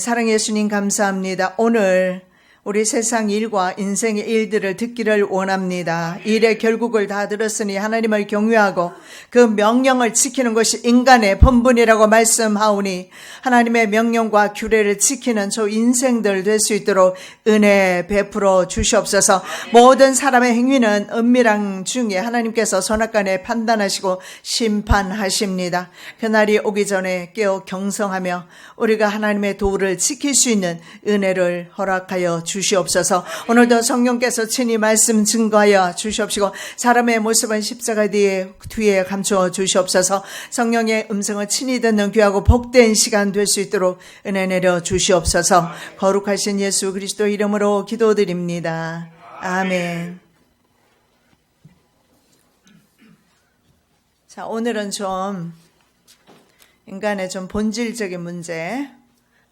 사랑의 예수님 감사합니다. 오늘 우리 세상 일과 인생의 일들을 듣기를 원합니다. 일의 결국을 다 들었으니 하나님을 경외하고 그 명령을 지키는 것이 인간의 본분이라고 말씀하오니 하나님의 명령과 규례를 지키는 저 인생들 될 수 있도록 은혜 베풀어 주시옵소서. 모든 사람의 행위는 은밀한 중에 하나님께서 선악간에 판단하시고 심판하십니다. 그날이 오기 전에 깨어 경성하며 우리가 하나님의 도를 지킬 수 있는 은혜를 허락하여 주시옵소서. 오늘도 성령께서 친히 말씀 증거하여 주시옵시고 사람의 모습은 십자가 뒤에 감추어 주시옵소서. 성령의 음성을 친히 듣는 귀하고 복된 시간 될 수 있도록 은혜 내려 주시옵소서. 거룩하신 예수 그리스도 이름으로 기도드립니다. 아멘. 자, 오늘은 좀 인간의 좀 본질적인 문제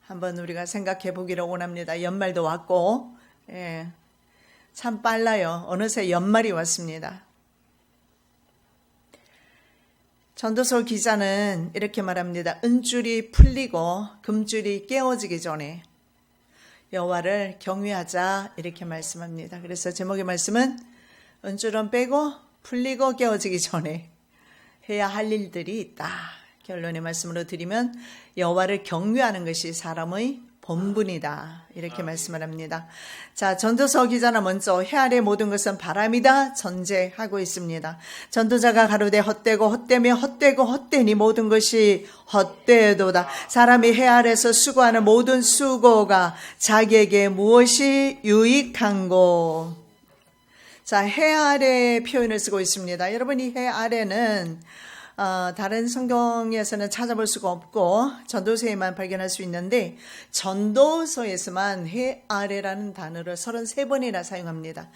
한번 우리가 생각해 보기를 원합니다. 연말도 왔고, 참 빨라요. 어느새 연말이 왔습니다. 전도서 기자는 이렇게 말합니다. 은줄이 풀리고 금줄이 깨어지기 전에 여호와를 경외하자 이렇게 말씀합니다. 그래서 제목의 말씀은 은줄은 빼고 풀리고 깨어지기 전에 해야 할 일들이 있다. 결론의 말씀으로 드리면 여호와를 경외하는 것이 사람의 본분이다. 이렇게 말씀을 합니다. 자, 전도서 기자는 먼저 해 아래 모든 것은 바람이다 전제하고 있습니다. 전도자가 가로되 헛되고 헛되며 헛되고 헛되니 모든 것이 헛되도다. 사람이 해 아래서 수고하는 모든 수고가 자기에게 무엇이 유익한고. 자, 해 아래 표현을 쓰고 있습니다. 여러분, 이 해 아래는 다른 성경에서는 찾아볼 수가 없고 전도서에만 발견할 수 있는데 전도서에서만 해 아래라는 단어를 33번이나 사용합니다.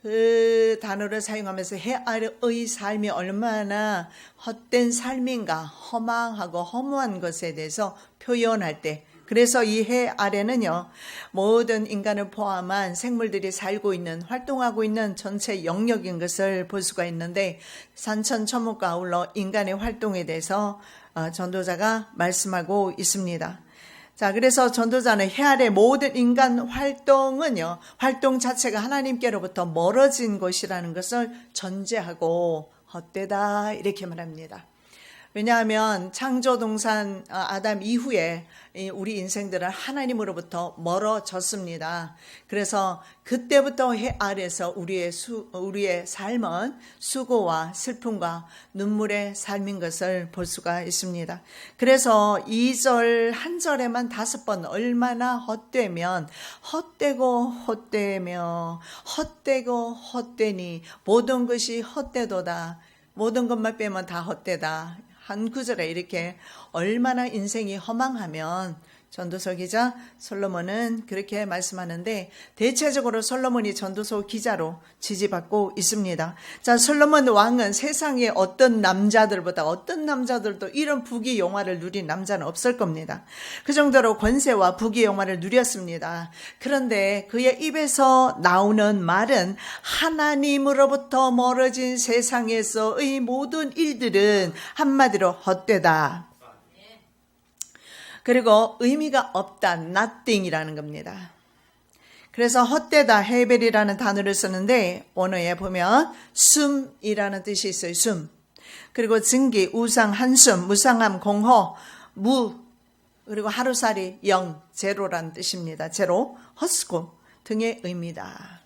그 단어를 사용하면서 해 아래의 삶이 얼마나 헛된 삶인가, 허망하고 허무한 것에 대해서 표현할 때, 그래서 이 해 아래는요, 모든 인간을 포함한 생물들이 살고 있는, 활동하고 있는 전체 영역인 것을 볼 수가 있는데, 산천초목과 아울러 인간의 활동에 대해서 전도자가 말씀하고 있습니다. 자, 그래서 전도자는 해 아래 모든 인간 활동은요, 활동 자체가 하나님께로부터 멀어진 것이라는 것을 전제하고 헛되다 이렇게 말합니다. 왜냐하면 창조동산 아담 이후에 우리 인생들은 하나님으로부터 멀어졌습니다. 그래서 그때부터 해 아래서 우리의 삶은 수고와 슬픔과 눈물의 삶인 것을 볼 수가 있습니다. 그래서 2절 한 절에만 5번 얼마나 헛되면 헛되고 헛되며 헛되고 헛되니 모든 것이 헛되도다. 모든 것만 빼면 다 헛되다. 한 구절에 이렇게 얼마나 인생이 허망하면 전도서 기자 솔로몬은 그렇게 말씀하는데 대체적으로 솔로몬이 전도서 기자로 지지받고 있습니다. 자, 솔로몬 왕은 세상에 어떤 남자들도 이런 부귀 영화를 누린 남자는 없을 겁니다. 그 정도로 권세와 부귀 영화를 누렸습니다. 그런데 그의 입에서 나오는 말은 하나님으로부터 멀어진 세상에서의 모든 일들은 한마디로 헛되다. 그리고 의미가 없다, nothing이라는 겁니다. 그래서 헛되다, 헤벨이라는 단어를 쓰는데 원어에 보면 숨이라는 뜻이 있어요. 숨. 그리고 증기, 우상, 한숨, 무상함, 공허, 무, 그리고 하루살이, 영, 제로라는 뜻입니다. 제로, 헛수고 등의 의미다.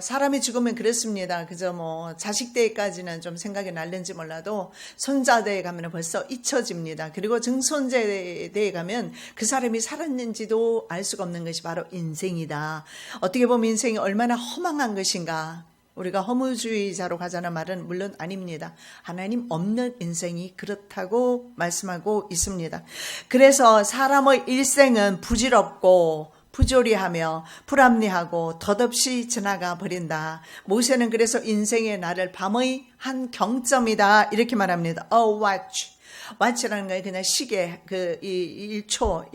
사람이 죽으면 그렇습니다. 그저 자식 때까지는 좀 생각이 날는지 몰라도 손자대에 가면 벌써 잊혀집니다. 그리고 증손자대에 가면 그 사람이 살았는지도 알 수가 없는 것이 바로 인생이다. 어떻게 보면 인생이 얼마나 허망한 것인가. 우리가 허무주의자로 가자는 말은 물론 아닙니다. 하나님 없는 인생이 그렇다고 말씀하고 있습니다. 그래서 사람의 일생은 부질없고 부조리하며 불합리하고 덧없이 지나가 버린다. 모세는 그래서 인생의 날을 밤의 한 경점이다 이렇게 말합니다. A watch. watch라는 게 그냥 시계, 이 1초,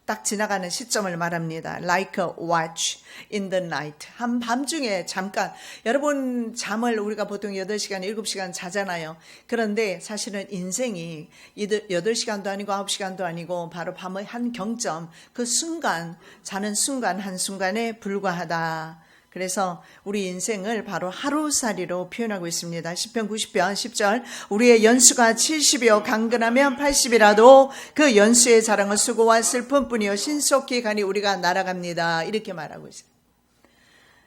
딱 지나가는 시점을 말합니다. Like a watch in the night. 밤중에 잠깐. 여러분, 잠을 우리가 보통 8시간, 7시간 자잖아요. 그런데 사실은 인생이 8시간도 아니고 9시간도 아니고 바로 밤의 한 경점, 그 순간, 자는 순간, 한순간에 불과하다. 그래서 우리 인생을 바로 하루살이로 표현하고 있습니다. 시편 90편 10절 우리의 연수가 70이요 강건하면 80이라도 그 연수의 자랑은 수고와 슬픔뿐이요 신속히 가니 우리가 날아갑니다. 이렇게 말하고 있어요.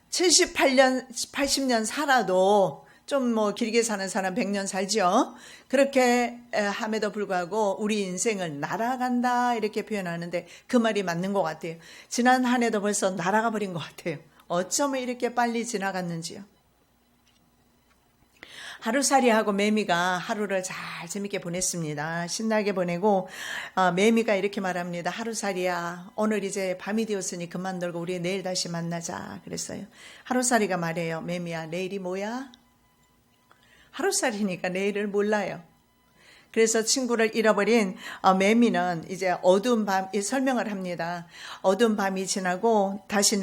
78년 80년 살아도 좀 뭐 길게 사는 사람 100년 살죠. 그렇게 함에도 불구하고 우리 인생을 날아간다 이렇게 표현하는데 그 말이 맞는 것 같아요. 지난 한 해도 벌써 날아가 버린 것 같아요. 어쩌면 이렇게 빨리 지나갔는지요. 하루살이하고 매미가 하루를 잘 재밌게 보냈습니다. 신나게 보내고 매미가 이렇게 말합니다. 하루살이야, 오늘 이제 밤이 되었으니 그만 놀고 우리 내일 다시 만나자 그랬어요. 하루살이가 말해요. 매미야, 내일이 뭐야? 하루살이니까 내일을 몰라요. 그래서 친구를 잃어버린 매미는 이제 어두운 밤, 설명을 합니다. 어두운 밤이 지나고 다시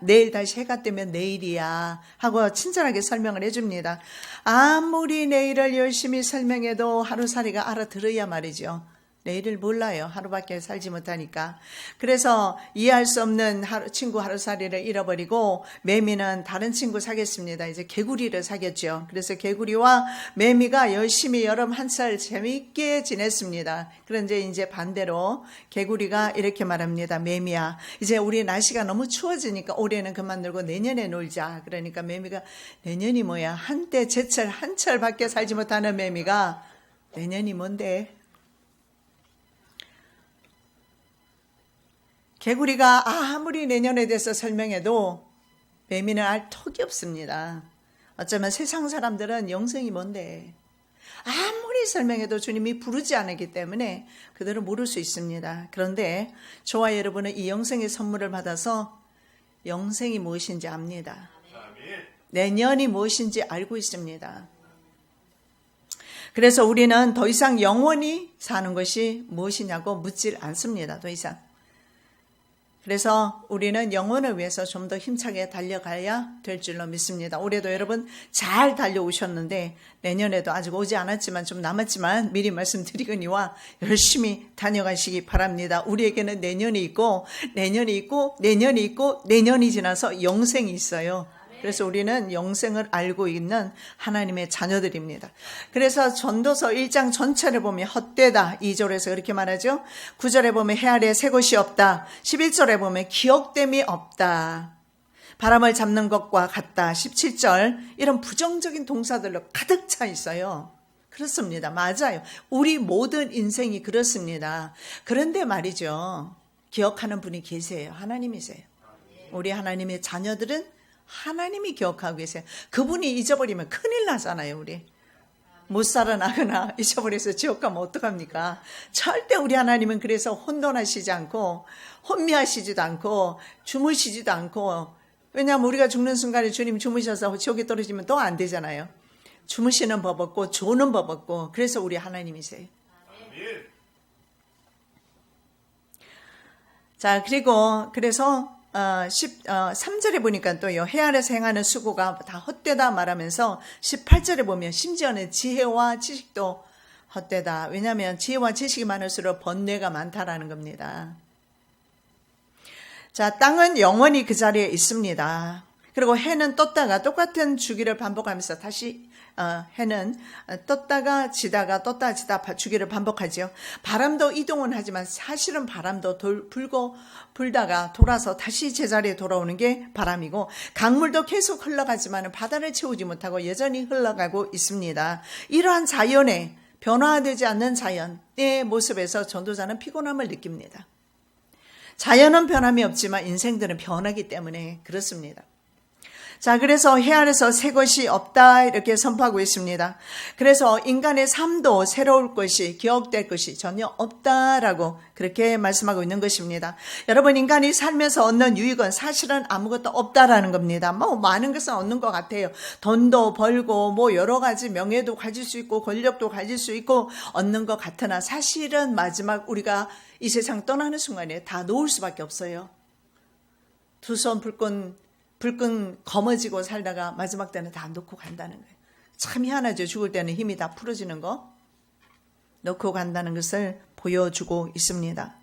내일 다시 해가 뜨면 내일이야 하고 친절하게 설명을 해줍니다. 아무리 내일을 열심히 설명해도 하루살이가 알아들어야 말이죠. 내일을 몰라요. 하루밖에 살지 못하니까. 그래서 이해할 수 없는 친구 하루살이를 잃어버리고 매미는 다른 친구 사귀었습니다. 이제 개구리를 사귀었죠. 그래서 개구리와 매미가 열심히 여름 한철 재미있게 지냈습니다. 그런데 이제 반대로 개구리가 이렇게 말합니다. 매미야, 이제 우리 날씨가 너무 추워지니까 올해는 그만 놀고 내년에 놀자. 그러니까 매미가 내년이 뭐야? 한때 제철 한철밖에 살지 못하는 매미가 내년이 뭔데? 개구리가 아무리 내년에 대해서 설명해도 매미는 알 턱이 없습니다. 어쩌면 세상 사람들은 영생이 뭔데 아무리 설명해도 주님이 부르지 않았기 때문에 그들은 모를 수 있습니다. 그런데 저와 여러분은 이 영생의 선물을 받아서 영생이 무엇인지 압니다. 내년이 무엇인지 알고 있습니다. 그래서 우리는 더 이상 영원히 사는 것이 무엇이냐고 묻질 않습니다. 더 이상. 그래서 우리는 영혼을 위해서 좀 더 힘차게 달려가야 될 줄로 믿습니다. 올해도 여러분 잘 달려오셨는데 내년에도 아직 오지 않았지만 좀 남았지만 미리 말씀드리거니와 열심히 다녀가시기 바랍니다. 우리에게는 내년이 있고 내년이 있고 내년이 있고 내년이 지나서 영생이 있어요. 그래서 우리는 영생을 알고 있는 하나님의 자녀들입니다. 그래서 전도서 1장 전체를 보면 헛되다 2절에서 그렇게 말하죠. 9절에 보면 해 아래 새 곳이 없다. 11절에 보면 기억됨이 없다. 바람을 잡는 것과 같다. 17절 이런 부정적인 동사들로 가득 차 있어요. 그렇습니다. 맞아요. 우리 모든 인생이 그렇습니다. 그런데 말이죠. 기억하는 분이 계세요. 하나님이세요. 우리 하나님의 자녀들은 하나님이 기억하고 계세요. 그분이 잊어버리면 큰일 나잖아요. 우리 못 살아나거나 잊어버려서 지옥 가면 어떡합니까? 절대 우리 하나님은 그래서 혼돈하시지 않고 혼미하시지도 않고 주무시지도 않고, 왜냐하면 우리가 죽는 순간에 주님 주무셔서 지옥에 떨어지면 또 안 되잖아요. 주무시는 법 없고 조는 법 없고, 그래서 우리 하나님이세요. 자, 그래서 3절에 보니까 또요, 해 아래서 행하는 수고가 다 헛되다 말하면서 18절에 보면 심지어는 지혜와 지식도 헛되다. 왜냐하면 지혜와 지식이 많을수록 번뇌가 많다라는 겁니다. 자, 땅은 영원히 그 자리에 있습니다. 그리고 해는 떴다가 똑같은 주기를 반복하면서 다시 해는 떴다가 지다가 떴다가 지다 주기를 반복하죠. 바람도 이동은 하지만 사실은 바람도 불다가 돌아서 다시 제자리에 돌아오는 게 바람이고, 강물도 계속 흘러가지만 바다를 채우지 못하고 여전히 흘러가고 있습니다. 이러한 자연에 변화되지 않는 자연의 모습에서 전도자는 피곤함을 느낍니다. 자연은 변함이 없지만 인생들은 변하기 때문에 그렇습니다. 자, 그래서 해 아래서 새 것이 없다 이렇게 선포하고 있습니다. 그래서 인간의 삶도 새로울 것이, 기억될 것이 전혀 없다라고 그렇게 말씀하고 있는 것입니다. 여러분, 인간이 살면서 얻는 유익은 사실은 아무것도 없다라는 겁니다. 뭐 많은 것은 얻는 것 같아요. 돈도 벌고 뭐 여러 가지 명예도 가질 수 있고 권력도 가질 수 있고 얻는 것 같으나 사실은 마지막 우리가 이 세상 떠나는 순간에 다 놓을 수밖에 없어요. 두 손 불끈 거머쥐고 살다가 마지막 때는 다 놓고 간다는 거예요. 참 희한하죠. 죽을 때는 힘이 다 풀어지는 거. 놓고 간다는 것을 보여주고 있습니다.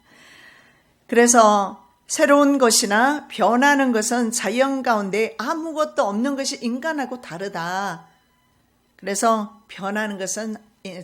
그래서 새로운 것이나 변하는 것은 자연 가운데 아무것도 없는 것이 인간하고 다르다. 그래서 변하는 것은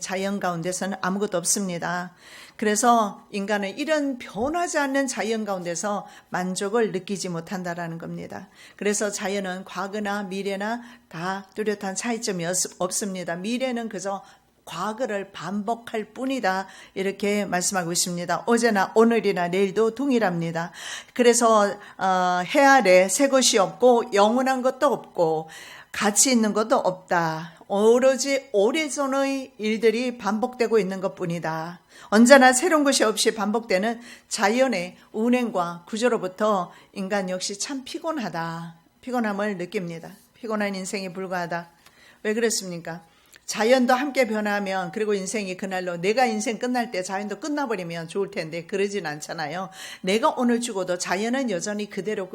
자연 가운데서는 아무것도 없습니다. 그래서 인간은 이런 변하지 않는 자연 가운데서 만족을 느끼지 못한다라는 겁니다. 그래서 자연은 과거나 미래나 다 뚜렷한 차이점이 없습니다. 미래는 그저 과거를 반복할 뿐이다 이렇게 말씀하고 있습니다. 어제나 오늘이나 내일도 동일합니다. 그래서 해 아래 새 것이 없고 영원한 것도 없고 가치 있는 것도 없다. 오로지 오래전의 일들이 반복되고 있는 것뿐이다. 언제나 새로운 것이 없이 반복되는 자연의 운행과 구조로부터 인간 역시 참 피곤하다. 피곤함을 느낍니다. 피곤한 인생에 불과하다. 왜 그렇습니까? 자연도 함께 변하면 그리고 인생이 그날로 내가 인생 끝날 때 자연도 끝나버리면 좋을 텐데 그러진 않잖아요. 내가 오늘 죽어도 자연은 여전히 그대로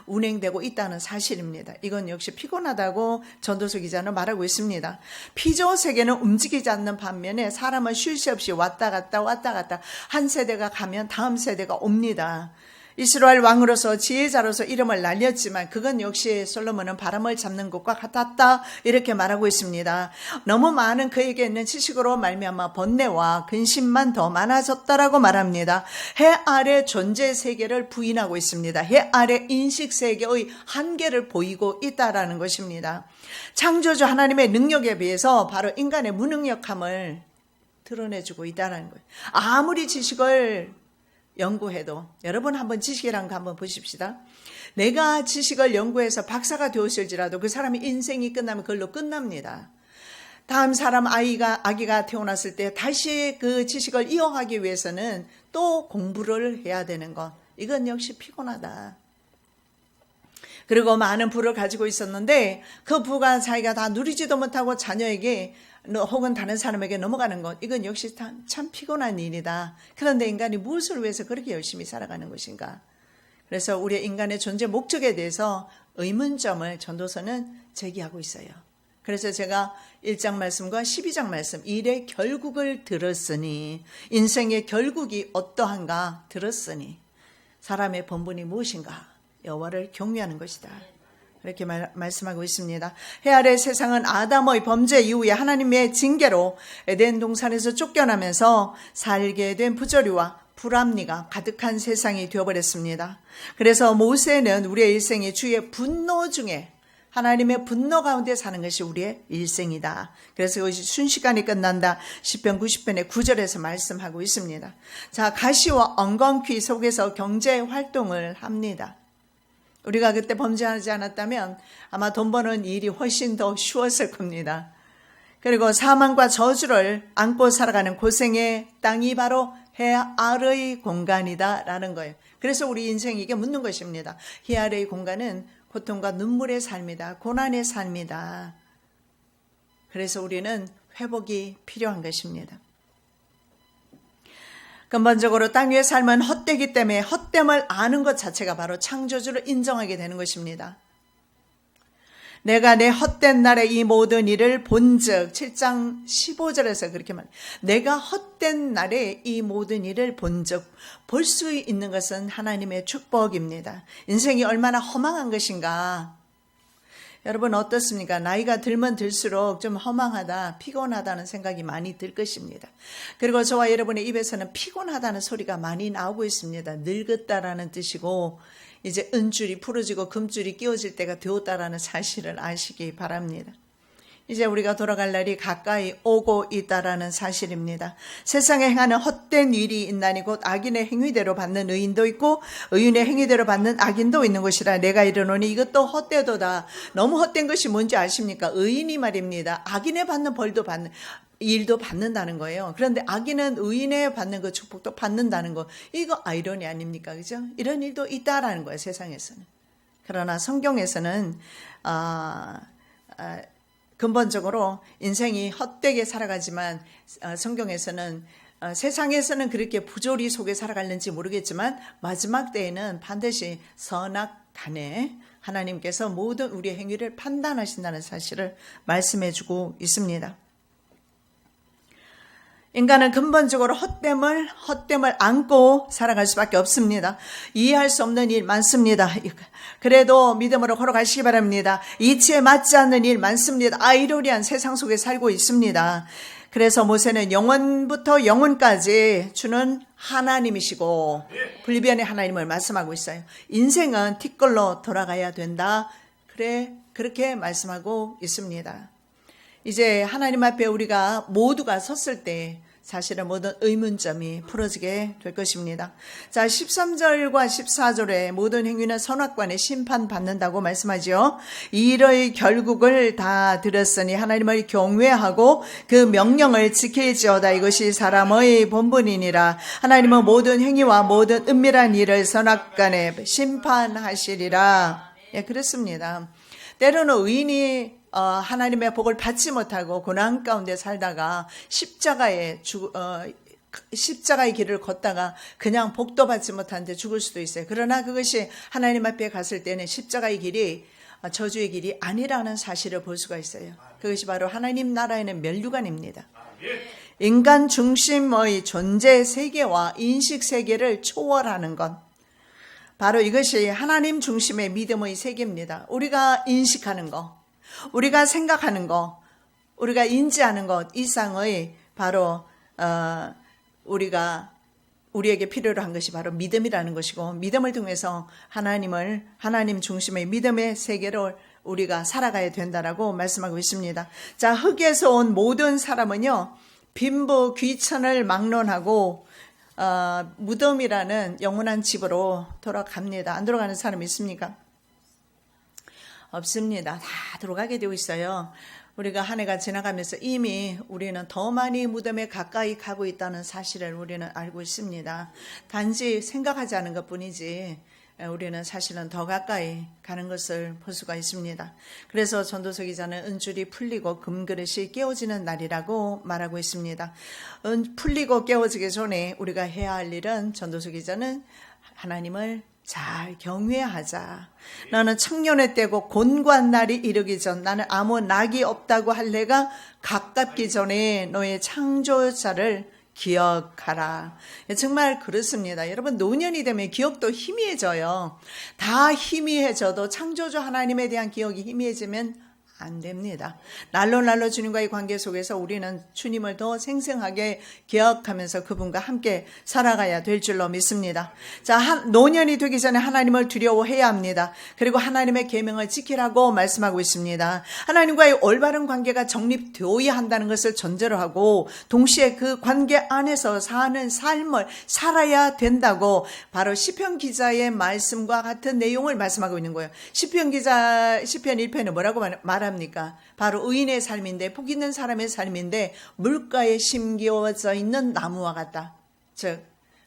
운행되고 있다는 사실입니다. 이건 역시 피곤하다고 전도서 기자는 말하고 있습니다. 피조 세계는 움직이지 않는 반면에 사람은 쉴 새 없이 왔다 갔다 한 세대가 가면 다음 세대가 옵니다. 이스라엘 왕으로서 지혜자로서 이름을 날렸지만 그건 역시 솔로몬은 바람을 잡는 것과 같았다 이렇게 말하고 있습니다. 너무 많은 그에게 있는 지식으로 말미암아 번뇌와 근심만 더 많아졌다라고 말합니다. 해 아래 존재 세계를 부인하고 있습니다. 해 아래 인식 세계의 한계를 보이고 있다라는 것입니다. 창조주 하나님의 능력에 비해서 바로 인간의 무능력함을 드러내주고 있다는 거예요. 아무리 지식을 연구해도 여러분 한번 지식이란 거 한번 보십시다. 내가 지식을 연구해서 박사가 되었을지라도 그 사람의 인생이 끝나면 그걸로 끝납니다. 다음 사람 아기가 태어났을 때 다시 그 지식을 이어가기 위해서는 또 공부를 해야 되는 것. 이건 역시 피곤하다. 그리고 많은 부를 가지고 있었는데 그 부가 자기가 다 누리지도 못하고 자녀에게 혹은 다른 사람에게 넘어가는 것, 이건 역시 참 피곤한 일이다. 그런데 인간이 무엇을 위해서 그렇게 열심히 살아가는 것인가? 그래서 우리 인간의 존재 목적에 대해서 의문점을 전도서는 제기하고 있어요. 그래서 제가 1장 말씀과 12장 말씀, 일의 결국을 들었으니, 인생의 결국이 어떠한가 들었으니, 사람의 본분이 무엇인가? 여호와를 경외하는 것이다. 이렇게 말씀하고 있습니다. 해 아래 세상은 아담의 범죄 이후에 하나님의 징계로 에덴 동산에서 쫓겨나면서 살게 된 부조리와 불합리가 가득한 세상이 되어버렸습니다. 그래서 모세는 우리의 일생이 주의 분노 중에 하나님의 분노 가운데 사는 것이 우리의 일생이다. 그래서 그것이 순식간에 끝난다. 시편 90편의 9절에서 말씀하고 있습니다. 자, 가시와 엉겅퀴 속에서 경제 활동을 합니다. 우리가 그때 범죄하지 않았다면 아마 돈 버는 일이 훨씬 더 쉬웠을 겁니다. 그리고 사망과 저주를 안고 살아가는 고생의 땅이 바로 해 아래의 공간이다라는 거예요. 그래서 우리 인생에게 묻는 것입니다. 해 아래의 공간은 고통과 눈물의 삶이다. 고난의 삶이다. 그래서 우리는 회복이 필요한 것입니다. 근본적으로 땅 위의 삶은 헛되기 때문에 헛됨을 아는 것 자체가 바로 창조주를 인정하게 되는 것입니다. 내가 내 헛된 날에 이 모든 일을 본즉 7장 15절에서 그렇게 말해요. 내가 헛된 날에 이 모든 일을 본즉 볼 수 있는 것은 하나님의 축복입니다. 인생이 얼마나 허망한 것인가. 여러분 어떻습니까? 나이가 들면 들수록 좀 허망하다, 피곤하다는 생각이 많이 들 것입니다. 그리고 저와 여러분의 입에서는 피곤하다는 소리가 많이 나오고 있습니다. 늙었다라는 뜻이고 이제 은줄이 풀어지고 금줄이 끼워질 때가 되었다라는 사실을 아시기 바랍니다. 이제 우리가 돌아갈 날이 가까이 오고 있다라는 사실입니다. 세상에 행하는 헛된 일이 있나니 곧 악인의 행위대로 받는 의인도 있고 의인의 행위대로 받는 악인도 있는 것이라 내가 이르노니 이것도 헛되도다. 너무 헛된 것이 뭔지 아십니까? 의인이 말입니다. 악인의 받는 벌도 받는 일도 받는다는 거예요. 그런데 악인은 의인의 받는 그 축복도 받는다는 거, 이거 아이러니 아닙니까? 그죠? 이런 일도 있다라는 거예요, 세상에서는. 그러나 성경에서는 근본적으로 인생이 헛되게 살아가지만 성경에서는 세상에서는 그렇게 부조리 속에 살아갈는지 모르겠지만 마지막 때에는 반드시 선악간에 하나님께서 모든 우리의 행위를 판단하신다는 사실을 말씀해주고 있습니다. 인간은 근본적으로 헛됨을 안고 살아갈 수밖에 없습니다. 이해할 수 없는 일 많습니다. 그래도 믿음으로 걸어가시기 바랍니다. 이치에 맞지 않는 일 많습니다. 아이러니한 세상 속에 살고 있습니다. 그래서 모세는 영원부터 영원까지 주는 하나님이시고 불변의 하나님을 말씀하고 있어요. 인생은 티끌로 돌아가야 된다. 그렇게 말씀하고 있습니다. 이제 하나님 앞에 우리가 모두가 섰을 때 사실은 모든 의문점이 풀어지게 될 것입니다. 자, 13절과 14절에 모든 행위는 선악관에 심판받는다고 말씀하지요. 이 일의 결국을 다 들었으니 하나님을 경외하고 그 명령을 지킬지어다. 이것이 사람의 본분이니라. 하나님은 모든 행위와 모든 은밀한 일을 선악관에 심판하시리라. 예, 그렇습니다. 때로는 의인이 하나님의 복을 받지 못하고 고난 가운데 살다가 십자가의 길을 걷다가 그냥 복도 받지 못하는데 죽을 수도 있어요. 그러나 그것이 하나님 앞에 갔을 때는 십자가의 길이 저주의 길이 아니라는 사실을 볼 수가 있어요. 그것이 바로 하나님 나라에는 면류관입니다. 인간 중심의 존재 세계와 인식 세계를 초월하는 것, 바로 이것이 하나님 중심의 믿음의 세계입니다. 우리가 인식하는 것, 우리가 생각하는 것, 우리가 인지하는 것 이상의 바로 우리에게 필요로 한 것이 바로 믿음이라는 것이고, 믿음을 통해서 하나님 중심의 믿음의 세계로 우리가 살아가야 된다라고 말씀하고 있습니다. 자, 흙에서 온 모든 사람은요, 빈부 귀천을 막론하고 무덤이라는 영원한 집으로 돌아갑니다. 안 돌아가는 사람 있습니까? 없습니다. 다 들어가게 되어 있어요. 우리가 한 해가 지나가면서 이미 우리는 더 많이 무덤에 가까이 가고 있다는 사실을 우리는 알고 있습니다. 단지 생각하지 않은 것뿐이지 우리는 사실은 더 가까이 가는 것을 볼 수가 있습니다. 그래서 전도서 기자는 은줄이 풀리고 금그릇이 깨어지는 날이라고 말하고 있습니다. 풀리고 깨어지기 전에 우리가 해야 할 일은, 전도서 기자는 하나님을 잘 경외하자. 나는 청년의 때고 곤고한 날이 이르기 전, 나는 아무 낙이 없다고 할 내가 가깝기 전에 너의 창조자를 기억하라. 정말 그렇습니다. 여러분, 노년이 되면 기억도 희미해져요. 다 희미해져도 창조주 하나님에 대한 기억이 희미해지면 안 됩니다. 날로 주님과의 관계 속에서 우리는 주님을 더 생생하게 기억하면서 그분과 함께 살아가야 될 줄로 믿습니다. 자, 노년이 되기 전에 하나님을 두려워해야 합니다. 그리고 하나님의 계명을 지키라고 말씀하고 있습니다. 하나님과의 올바른 관계가 정립되어야 한다는 것을 전제로 하고, 동시에 그 관계 안에서 사는 삶을 살아야 된다고 바로 시편 기자의 말씀과 같은 내용을 말씀하고 있는 거예요. 시편 1편에 뭐라고 말합니까? 바로 의인의 삶인데, 복 있는 사람의 삶인데 물가에 심겨져 있는 나무와 같다. 즉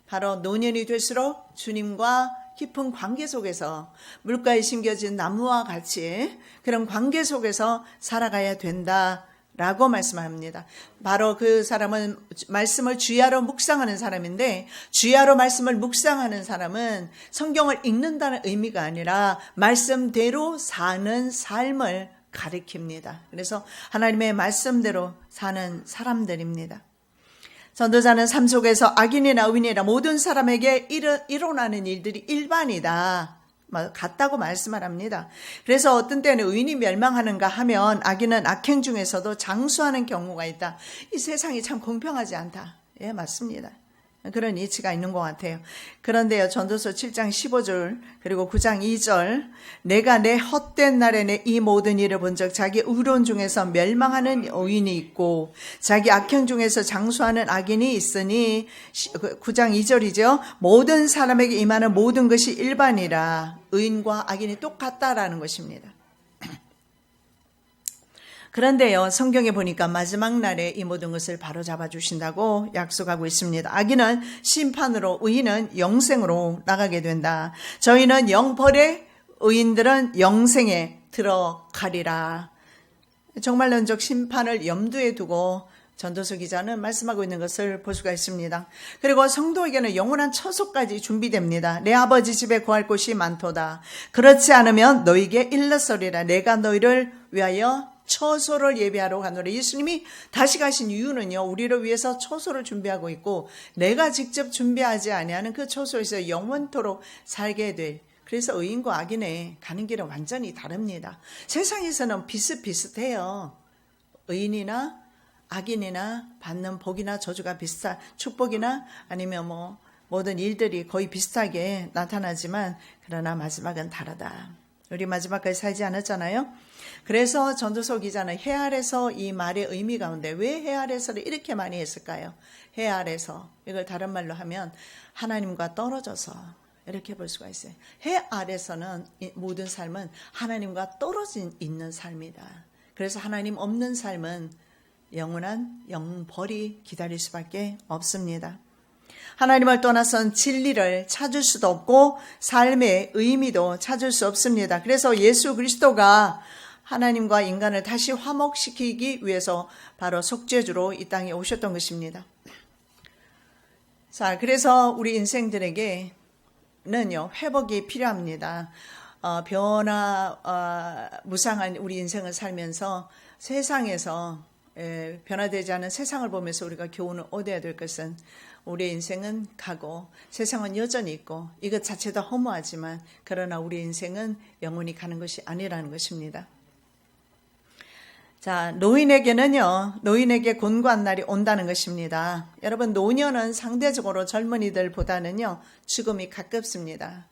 바로 노년이 될수록 주님과 깊은 관계 속에서 물가에 심겨진 나무와 같이 그런 관계 속에서 살아가야 된다라고 말씀합니다. 바로 그 사람은 말씀을 주야로 묵상하는 사람인데, 주야로 말씀을 묵상하는 사람은 성경을 읽는다는 의미가 아니라 말씀대로 사는 삶을 가리킵니다. 그래서 하나님의 말씀대로 사는 사람들입니다. 전도자는 삶 속에서 악인이나 의인이나 모든 사람에게 일어나는 일들이 일반이다, 같다고 말씀을 합니다. 그래서 어떤 때는 의인이 멸망하는가 하면 악인은 악행 중에서도 장수하는 경우가 있다. 이 세상이 참 공평하지 않다. 예, 맞습니다. 그런 이치가 있는 것 같아요. 그런데요, 전도서 7장 15절 그리고 9장 2절 내가 내 헛된 날에 내 이 모든 일을 본즉 자기 의로운 중에서 멸망하는 의인이 있고 자기 악행 중에서 장수하는 악인이 있으니 9장 2절이죠. 모든 사람에게 임하는 모든 것이 일반이라. 의인과 악인이 똑같다라는 것입니다. 그런데요, 성경에 보니까 마지막 날에 이 모든 것을 바로잡아 주신다고 약속하고 있습니다. 악인은 심판으로, 의인은 영생으로 나가게 된다. 저희는 영벌에, 의인들은 영생에 들어가리라. 정말론적 심판을 염두에 두고 전도서 기자는 말씀하고 있는 것을 볼 수가 있습니다. 그리고 성도에게는 영원한 처소까지 준비됩니다. 내 아버지 집에 거할 곳이 많도다. 그렇지 않으면 너희에게 일렀으리라. 내가 너희를 위하여 처소를 예비하러 가노라. 예수님이 다시 가신 이유는요, 우리를 위해서 처소를 준비하고 있고 내가 직접 준비하지 아니하는 그 처소에서 영원토록 살게 될, 그래서 의인과 악인의 가는 길은 완전히 다릅니다. 세상에서는 비슷비슷해요. 의인이나 악인이나 받는 복이나 저주가 비슷한, 축복이나 아니면 모든 일들이 거의 비슷하게 나타나지만 그러나 마지막은 다르다. 우리 마지막까지 살지 않았잖아요. 그래서 전도서 기자는 해 아래서 이 말의 의미 가운데 왜 해 아래서를 이렇게 많이 했을까요? 해 아래서, 이걸 다른 말로 하면 하나님과 떨어져서 이렇게 볼 수가 있어요. 해 아래서는 모든 삶은 하나님과 떨어져 있는 삶이다. 그래서 하나님 없는 삶은 영원한 영벌이 기다릴 수밖에 없습니다. 하나님을 떠나선 진리를 찾을 수도 없고 삶의 의미도 찾을 수 없습니다. 그래서 예수 그리스도가 하나님과 인간을 다시 화목시키기 위해서 바로 속죄주로 이 땅에 오셨던 것입니다. 자, 그래서 우리 인생들에게는요, 회복이 필요합니다. 무상한 우리 인생을 살면서 세상에서 변화되지 않은 세상을 보면서 우리가 교훈을 얻어야 될 것은 우리의 인생은 가고 세상은 여전히 있고 이것 자체도 허무하지만 그러나 우리 인생은 영원히 가는 것이 아니라는 것입니다. 자, 노인에게 곤고한 날이 온다는 것입니다. 여러분, 노년은 상대적으로 젊은이들보다는요, 죽음이 가깝습니다.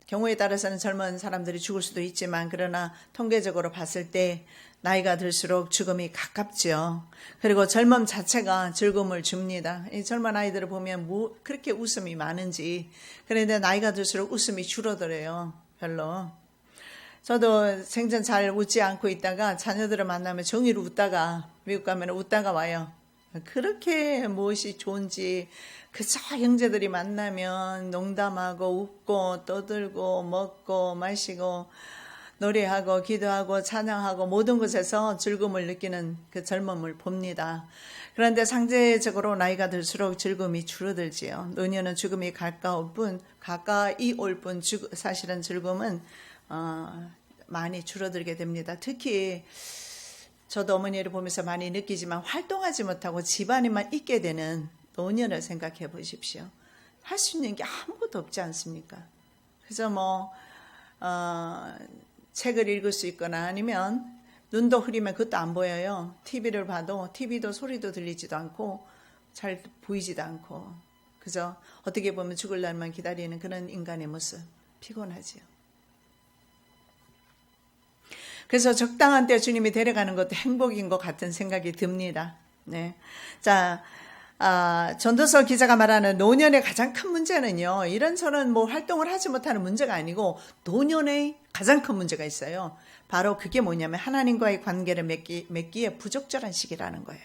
경우에 따라서는 젊은 사람들이 죽을 수도 있지만 그러나 통계적으로 봤을 때 나이가 들수록 죽음이 가깝죠. 그리고 젊음 자체가 즐거움을 줍니다. 이 젊은 아이들을 보면 그렇게 웃음이 많은지. 그런데 나이가 들수록 웃음이 줄어들어요. 별로. 저도 생전 잘 웃지 않고 있다가 자녀들을 만나면 종일 웃다가 미국 가면 웃다가 와요. 그렇게 무엇이 좋은지. 그저 형제들이 만나면 농담하고 웃고 떠들고 먹고 마시고 노래하고 기도하고 찬양하고 모든 것에서 즐거움을 느끼는 그 젊음을 봅니다. 그런데 상대적으로 나이가 들수록 즐거움이 줄어들지요. 노년은 죽음이 가까이 올 뿐 사실은 즐거움은 많이 줄어들게 됩니다. 특히 저도 어머니를 보면서 많이 느끼지만 활동하지 못하고 집안에만 있게 되는 노년을 생각해 보십시오. 할 수 있는 게 아무것도 없지 않습니까? 그래서 책을 읽을 수 있거나 아니면 눈도 흐리면 그것도 안 보여요. TV를 봐도 TV도 소리도 들리지도 않고 잘 보이지도 않고 그저 어떻게 보면 죽을 날만 기다리는 그런 인간의 모습. 피곤하지요. 그래서 적당한 때 주님이 데려가는 것도 행복인 것 같은 생각이 듭니다. 네. 자, 전도서 기자가 말하는 노년의 가장 큰 문제는요, 이런저런 활동을 하지 못하는 문제가 아니고 노년의 가장 큰 문제가 있어요. 바로 그게 뭐냐면 하나님과의 관계를 맺기에 부적절한 시기라는 거예요.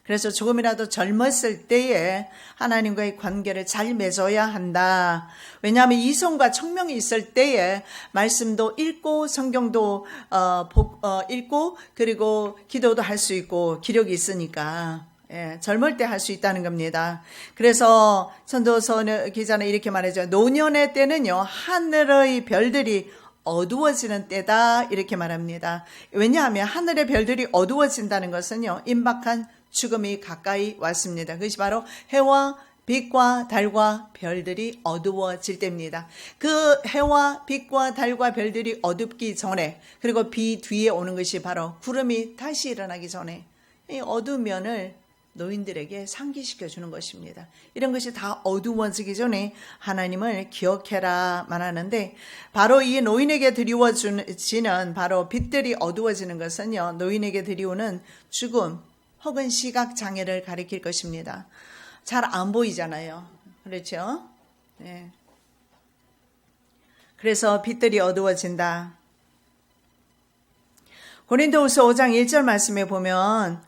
그래서 조금이라도 젊었을 때에 하나님과의 관계를 잘 맺어야 한다. 왜냐하면 이성과 청명이 있을 때에 말씀도 읽고 성경도 읽고 그리고 기도도 할 수 있고 기력이 있으니까 젊을 때 할 수 있다는 겁니다. 그래서 전도서 기자는 이렇게 말하죠. 노년의 때는요, 하늘의 별들이 어두워지는 때다 이렇게 말합니다. 왜냐하면 하늘의 별들이 어두워진다는 것은요, 임박한 죽음이 가까이 왔습니다. 그것이 바로 해와 빛과 달과 별들이 어두워질 때입니다. 그 해와 빛과 달과 별들이 어둡기 전에, 그리고 비 뒤에 오는 것이 바로 구름이 다시 일어나기 전에 이 어두운 면을 노인들에게 상기시켜 주는 것입니다. 이런 것이 다 어두워지기 전에 하나님을 기억해라 말하는데, 바로 이 노인에게 드리워지는 바로 빛들이 어두워지는 것은요, 노인에게 드리우는 죽음 혹은 시각장애를 가리킬 것입니다. 잘 안 보이잖아요. 그렇죠? 네. 그래서 빛들이 어두워진다. 고린도후서 5장 1절 말씀에 보면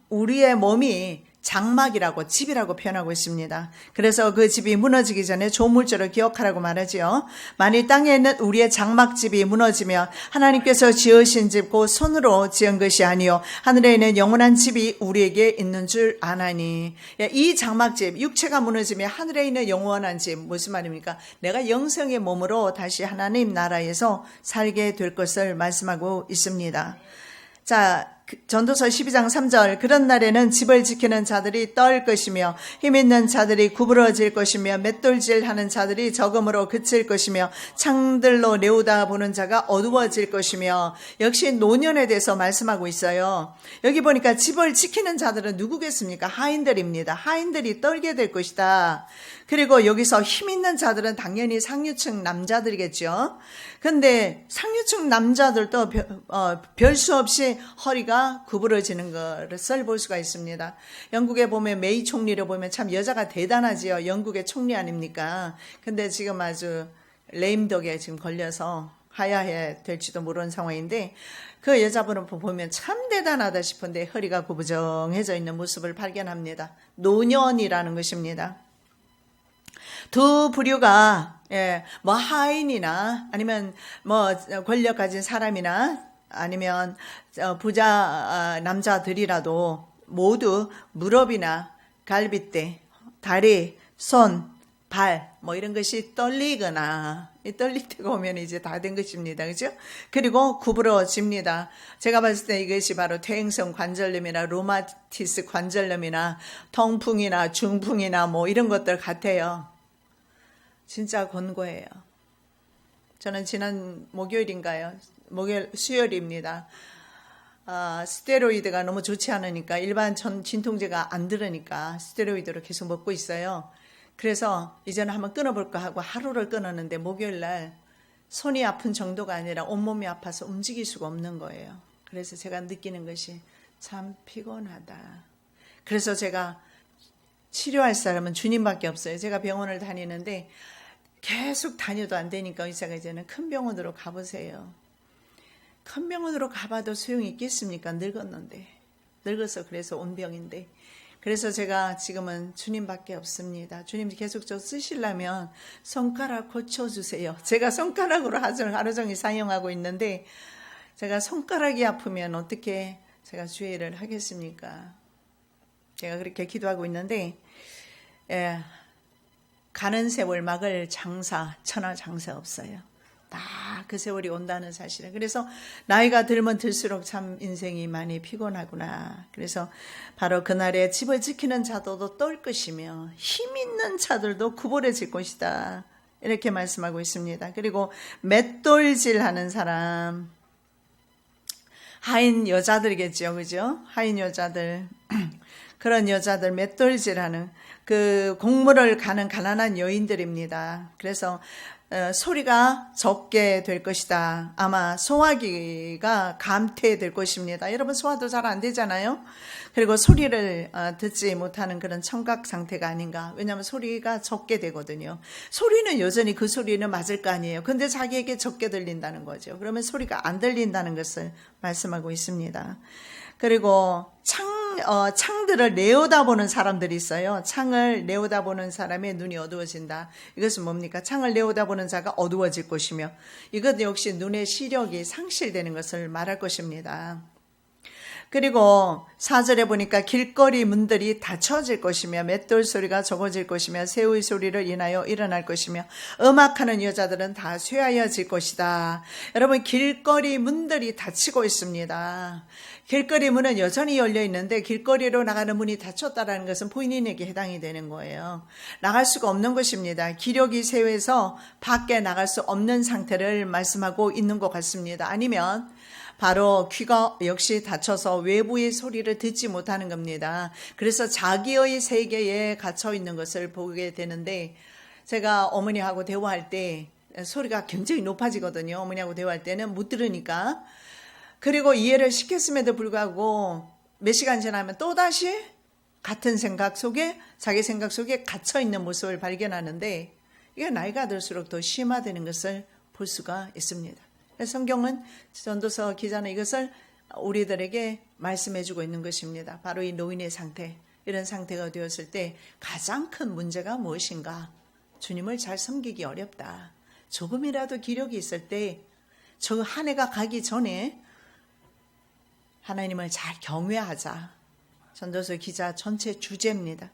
우리의 몸이 장막이라고, 집이라고 표현하고 있습니다. 그래서 그 집이 무너지기 전에 조물주를 기억하라고 말하지요. 만일 땅에 있는 우리의 장막집이 무너지면 하나님께서 지으신 집 곧 손으로 지은 것이 아니요 하늘에 있는 영원한 집이 우리에게 있는 줄 아나니. 이 장막집, 육체가 무너지면 하늘에 있는 영원한 집, 무슨 말입니까? 내가 영성의 몸으로 다시 하나님 나라에서 살게 될 것을 말씀하고 있습니다. 자, 전도서 12장 3절, 그런 날에는 집을 지키는 자들이 떨 것이며 힘있는 자들이 구부러질 것이며 맷돌질하는 자들이 적음으로 그칠 것이며 창들로 내오다보는 자가 어두워질 것이며. 역시 노년에 대해서 말씀하고 있어요. 여기 보니까 집을 지키는 자들은 누구겠습니까? 하인들입니다. 하인들이 떨게 될 것이다. 그리고 여기서 힘있는 자들은 당연히 상류층 남자들이겠죠. 근데 상류층 남자들도 별 수 없이 허리가 구부러지는 것을 볼 수가 있습니다. 영국에 보면 메이 총리를 보면 참 여자가 대단하지요. 영국의 총리 아닙니까? 근데 지금 아주 레임덕에 지금 걸려서 하야해야 될지도 모르는 상황인데, 그 여자분을 보면 참 대단하다 싶은데 허리가 구부정해져 있는 모습을 발견합니다. 노년이라는 것입니다. 두 부류가, 뭐 하인이나 아니면 뭐 권력 가진 사람이나 아니면 부자 남자들이라도 모두 무릎이나 갈비뼈, 다리, 손, 발, 뭐 이런 것이 떨리거나, 떨릴 때가 오면 이제 다 된 것입니다. 그죠? 그리고 구부러집니다. 제가 봤을 때 이것이 바로 퇴행성 관절염이나 로마티스 관절염이나 통풍이나 중풍이나 뭐 이런 것들 같아요. 진짜 권고해요. 저는 지난 목요일인가요? 수요일입니다. 스테로이드가 너무 좋지 않으니까, 일반 진통제가 안 들으니까 스테로이드를 계속 먹고 있어요. 그래서 이제는 한번 끊어볼까 하고 하루를 끊었는데, 목요일날 손이 아픈 정도가 아니라 온몸이 아파서 움직일 수가 없는 거예요. 그래서 제가 느끼는 것이 참 피곤하다. 그래서 제가 치료할 사람은 주님밖에 없어요. 제가 병원을 다니는데 계속 다녀도 안 되니까 의사가 이제는 큰 병원으로 가보세요. 큰 병원으로 가봐도 소용이 있겠습니까? 늙었는데. 늙어서 그래서 온 병인데. 그래서 제가 지금은 주님밖에 없습니다. 주님 계속 저 쓰시려면 손가락 고쳐주세요. 제가 손가락으로 하루 종일 사용하고 있는데, 제가 손가락이 아프면 어떻게 제가 주의를 하겠습니까? 제가 그렇게 기도하고 있는데, 가는 세월 막을 장사, 천하 장사 없어요. 다 그 세월이 온다는 사실을. 그래서 나이가 들면 들수록 참 인생이 많이 피곤하구나. 그래서 바로 그날에 집을 지키는 자들도 떨 것이며 힘 있는 자들도 구부러질 것이다. 이렇게 말씀하고 있습니다. 그리고 맷돌질하는 사람, 하인 여자들이겠죠, 그죠? 하인 여자들, 그런 여자들, 맷돌질하는 그 공무를 가는 가난한 여인들입니다. 그래서 소리가 적게 될 것이다. 아마 소화기가 감퇴될 것입니다. 여러분 소화도 잘 안 되잖아요. 그리고 소리를 듣지 못하는 그런 청각 상태가 아닌가. 왜냐하면 소리가 적게 되거든요. 소리는 여전히 그 소리는 맞을 거 아니에요. 근데 자기에게 적게 들린다는 거죠. 그러면 소리가 안 들린다는 것을 말씀하고 있습니다. 그리고 창들을 내어다보는 사람들이 있어요. 창을 내어다보는 사람의 눈이 어두워진다. 이것은 뭡니까? 창을 내어다보는 자가 어두워질 것이며, 이것 역시 눈의 시력이 상실되는 것을 말할 것입니다. 그리고 4절에 보니까 길거리 문들이 닫혀질 것이며 맷돌 소리가 적어질 것이며 새우의 소리를 인하여 일어날 것이며 음악하는 여자들은 다 쇠하여질 것이다. 여러분, 길거리 문들이 닫히고 있습니다. 길거리 문은 여전히 열려 있는데 길거리로 나가는 문이 닫혔다는 것은 본인에게 해당이 되는 거예요. 나갈 수가 없는 것입니다. 기력이 쇠해서 밖에 나갈 수 없는 상태를 말씀하고 있는 것 같습니다. 아니면 바로 귀가 역시 닫혀서 외부의 소리를 듣지 못하는 겁니다. 그래서 자기의 세계에 갇혀 있는 것을 보게 되는데, 제가 어머니하고 대화할 때 소리가 굉장히 높아지거든요. 어머니하고 대화할 때는 못 들으니까. 그리고 이해를 시켰음에도 불구하고 몇 시간 지나면 또다시 같은 생각 속에, 자기 생각 속에 갇혀 있는 모습을 발견하는데, 이게 나이가 들수록 더 심화되는 것을 볼 수가 있습니다. 성경은, 전도서 기자는 이것을 우리들에게 말씀해 주고 있는 것입니다. 바로 이 노인의 상태, 이런 상태가 되었을 때 가장 큰 문제가 무엇인가? 주님을 잘 섬기기 어렵다. 조금이라도 기력이 있을 때 저 한 해가 가기 전에 하나님을 잘 경외하자. 전도서 기자 전체 주제입니다.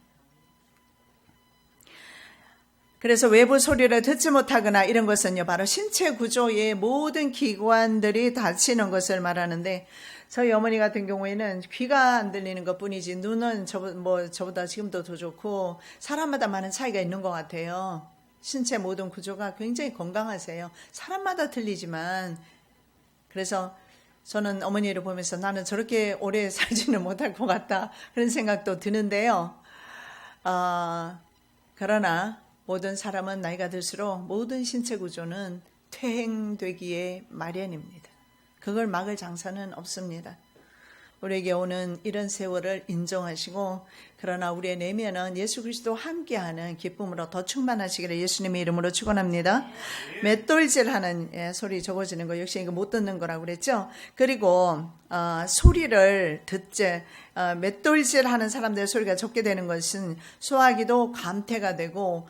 그래서 외부 소리를 듣지 못하거나 이런 것은요, 바로 신체 구조의 모든 기관들이 닫히는 것을 말하는데, 저희 어머니 같은 경우에는 귀가 안 들리는 것 뿐이지 눈은 저보다 지금도 더 좋고, 사람마다 많은 차이가 있는 것 같아요. 신체 모든 구조가 굉장히 건강하세요. 사람마다 틀리지만. 그래서 저는 어머니를 보면서 나는 저렇게 오래 살지는 못할 것 같다, 그런 생각도 드는데요. 그러나 모든 사람은 나이가 들수록 모든 신체 구조는 퇴행되기에 마련입니다. 그걸 막을 장사는 없습니다. 우리에게 오는 이런 세월을 인정하시고, 그러나 우리의 내면은 예수 그리스도와 함께하는 기쁨으로 더 충만하시기를 예수님의 이름으로 축원합니다. 맷돌질하는 소리 적어지는 거 역시 이거 못 듣는 거라고 그랬죠. 그리고 소리를 듣지, 맷돌질하는 사람들의 소리가 적게 되는 것은 소화기도 감퇴가 되고,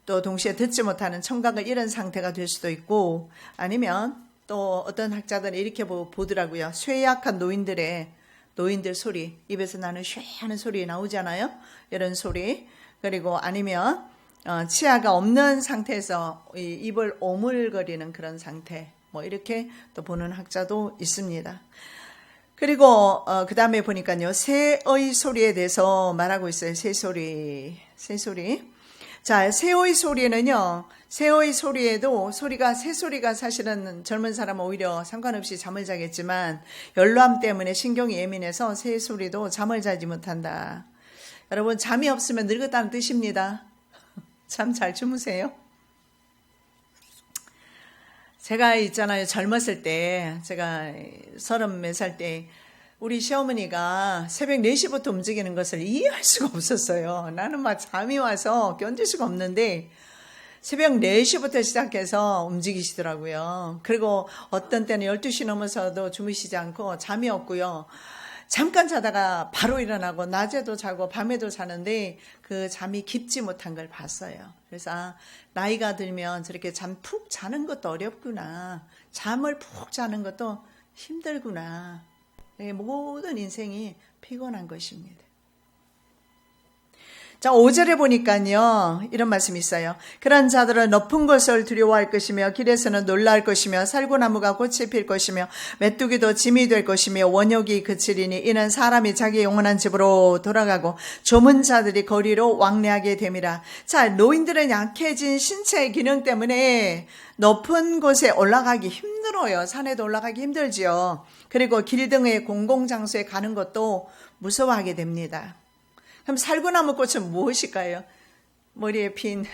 또 동시에 듣지 못하는 청각을 잃은 상태가 될 수도 있고, 아니면 또 어떤 학자들은 이렇게 보더라고요. 쇠약한 노인들 소리, 입에서 나는 쉐 하는 소리 나오잖아요. 이런 소리. 그리고 아니면 치아가 없는 상태에서 입을 오물거리는 그런 상태, 이렇게 또 보는 학자도 있습니다. 그리고 그 다음에 보니까요, 새의 소리에 대해서 말하고 있어요. 새소리. 자, 새의 소리는요, 새의 소리에도 새소리가 사실은 젊은 사람은 오히려 상관없이 잠을 자겠지만, 열로함 때문에 신경이 예민해서 새소리도 잠을 자지 못한다. 여러분, 잠이 없으면 늙었다는 뜻입니다. 잠 잘 주무세요. 제가 있잖아요, 젊었을 때, 제가 30몇 살 때, 우리 시어머니가 새벽 4시부터 움직이는 것을 이해할 수가 없었어요. 나는 막 잠이 와서 견딜 수가 없는데 새벽 4시부터 시작해서 움직이시더라고요. 그리고 어떤 때는 12시 넘어서도 주무시지 않고 잠이 없고요. 잠깐 자다가 바로 일어나고 낮에도 자고 밤에도 자는데 그 잠이 깊지 못한 걸 봤어요. 그래서 나이가 들면 저렇게 잠 푹 자는 것도 어렵구나. 잠을 푹 자는 것도 힘들구나. 모든 인생이 피곤한 것입니다. 자, 5절에 보니까요, 이런 말씀이 있어요. 그런 자들은 높은 것을 두려워할 것이며 길에서는 놀랄 것이며 살구나무가 꽃이 필 것이며 메뚜기도 짐이 될 것이며 원욕이 그치리니 이는 사람이 자기 영원한 집으로 돌아가고 조문 자들이 거리로 왕래하게 됨이라. 자, 노인들은 약해진 신체의 기능 때문에 높은 곳에 올라가기 힘들어요. 산에도 올라가기 힘들지요. 그리고 길 등의 공공장소에 가는 것도 무서워하게 됩니다. 그럼 살구나무 꽃은 무엇일까요? 머리에 핀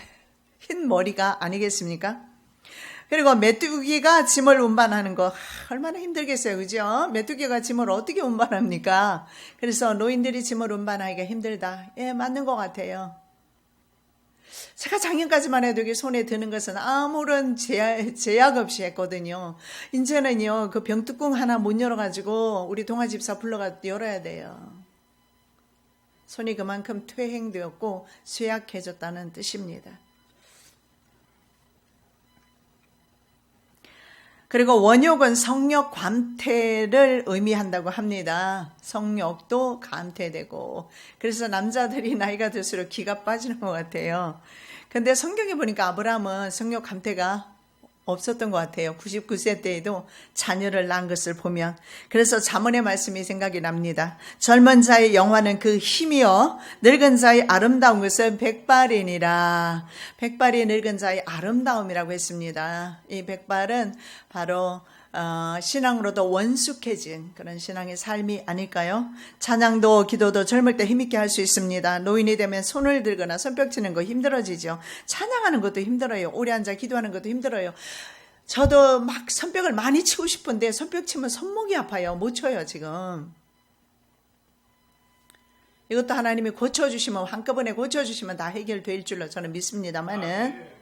흰 머리가 아니겠습니까? 그리고 메뚜기가 짐을 운반하는 거 얼마나 힘들겠어요, 그죠? 메뚜기가 짐을 어떻게 운반합니까? 그래서 노인들이 짐을 운반하기가 힘들다. 예, 맞는 것 같아요. 제가 작년까지만 해도 이게 손에 드는 것은 아무런 제약 없이 했거든요. 이제는요, 그 병뚜껑 하나 못 열어가지고 우리 동아집사 불러가 열어야 돼요. 손이 그만큼 퇴행되었고 쇠약해졌다는 뜻입니다. 그리고 원욕은 성욕 감퇴를 의미한다고 합니다. 성욕도 감퇴되고. 그래서 남자들이 나이가 들수록 기가 빠지는 것 같아요. 근데 성경에 보니까 아브라함은 성욕 감퇴가 없었던 것 같아요. 99세 때에도 자녀를 낳은 것을 보면. 그래서 잠언의 말씀이 생각이 납니다. 젊은 자의 영화는 그 힘이요 늙은 자의 아름다운 것은 백발이니라. 백발이 늙은 자의 아름다움이라고 했습니다. 이 백발은 바로 신앙으로도 원숙해진 그런 신앙의 삶이 아닐까요? 찬양도 기도도 젊을 때 힘있게 할 수 있습니다. 노인이 되면 손을 들거나 손뼉 치는 거 힘들어지죠. 찬양하는 것도 힘들어요. 오래 앉아 기도하는 것도 힘들어요. 저도 막 손뼉을 많이 치고 싶은데 손뼉 치면 손목이 아파요. 못 쳐요 지금. 이것도 하나님이 고쳐주시면, 한꺼번에 고쳐주시면 다 해결될 줄로 저는 믿습니다만은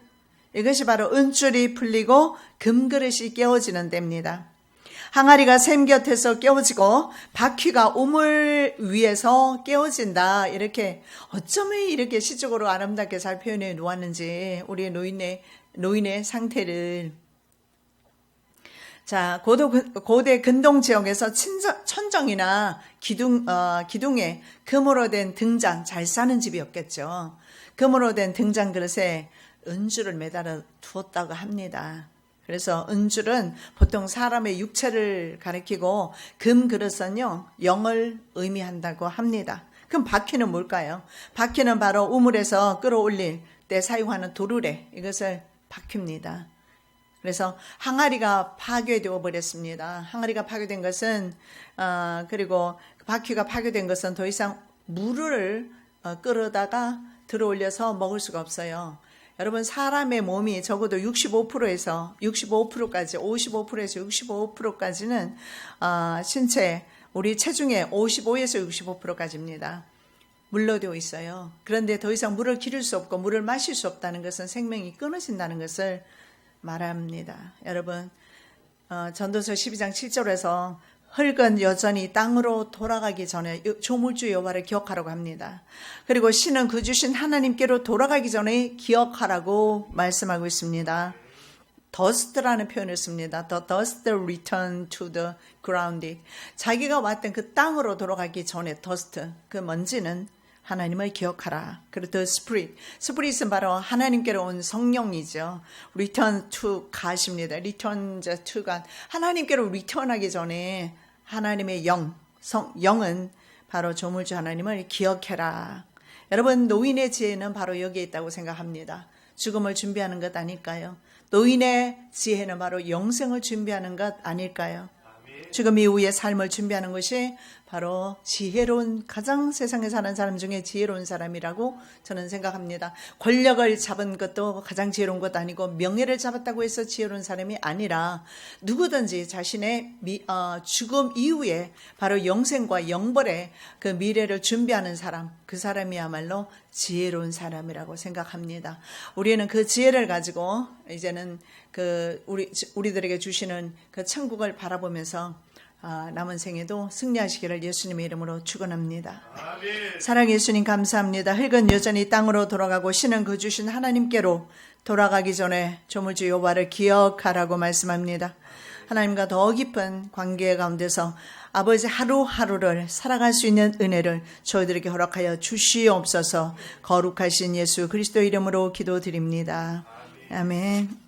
이것이 바로 은줄이 풀리고 금그릇이 깨어지는 때입니다. 항아리가 샘 곁에서 깨어지고 바퀴가 우물 위에서 깨어진다. 이렇게 어쩌면 이렇게 시적으로 아름답게 잘 표현해 놓았는지 우리의 노인의 상태를. 자, 고대 근동 지역에서 천정이나 기둥에 금으로 된 등잔, 잘 사는 집이 없겠죠. 금으로 된 등잔 그릇에 은줄을 매달아 두었다고 합니다. 그래서 은줄은 보통 사람의 육체를 가리키고 금 그릇은요, 영을 의미한다고 합니다. 그럼 바퀴는 뭘까요? 바퀴는 바로 우물에서 끌어올릴 때 사용하는 도르래, 이것을 바퀴입니다. 그래서 항아리가 파괴되어 버렸습니다. 항아리가 파괴된 것은 그리고 바퀴가 파괴된 것은 더 이상 물을 끌어다가 들어올려서 먹을 수가 없어요. 여러분, 사람의 몸이 적어도 65%에서 65%까지 55%에서 65%까지는 신체 우리 체중의 55에서 65%까지입니다. 물로 되어 있어요. 그런데 더 이상 물을 기를 수 없고 물을 마실 수 없다는 것은 생명이 끊어진다는 것을 말합니다. 여러분, 전도서 12장 7절에서 흙은 여전히 땅으로 돌아가기 전에 조물주 여호와를 기억하라고 합니다. 그리고 신은 그 주신 하나님께로 돌아가기 전에 기억하라고 말씀하고 있습니다. dust라는 표현을 씁니다. The dust return to the ground. 자기가 왔던 그 땅으로 돌아가기 전에 dust, 그 먼지는 하나님을 기억하라. 그리고 the spirit은 바로 하나님께로 온 성령이죠. return to God입니다. return to God. 하나님께로 return하기 전에 하나님의 영은 바로 조물주 하나님을 기억해라. 여러분, 노인의 지혜는 바로 여기에 있다고 생각합니다. 죽음을 준비하는 것 아닐까요? 노인의 지혜는 바로 영생을 준비하는 것 아닐까요? 죽음 이후의 삶을 준비하는 것이 바로 지혜로운, 가장 세상에 사는 사람 중에 지혜로운 사람이라고 저는 생각합니다. 권력을 잡은 것도 가장 지혜로운 것 아니고 명예를 잡았다고 해서 지혜로운 사람이 아니라 누구든지 자신의 죽음 이후에 바로 영생과 영벌의 그 미래를 준비하는 사람, 그 사람이야말로 지혜로운 사람이라고 생각합니다. 우리는 그 지혜를 가지고 이제는 그 우리들에게 주시는 그 천국을 바라보면서 남은 생에도 승리하시기를 예수님의 이름으로 축원합니다. 사랑 예수님 감사합니다. 흙은 여전히 땅으로 돌아가고 신은 그 주신 하나님께로 돌아가기 전에 조물주 여호와를 기억하라고 말씀합니다. 하나님과 더 깊은 관계 가운데서 아버지 하루하루를 살아갈 수 있는 은혜를 저희들에게 허락하여 주시옵소서. 거룩하신 예수 그리스도 이름으로 기도드립니다. 아멘.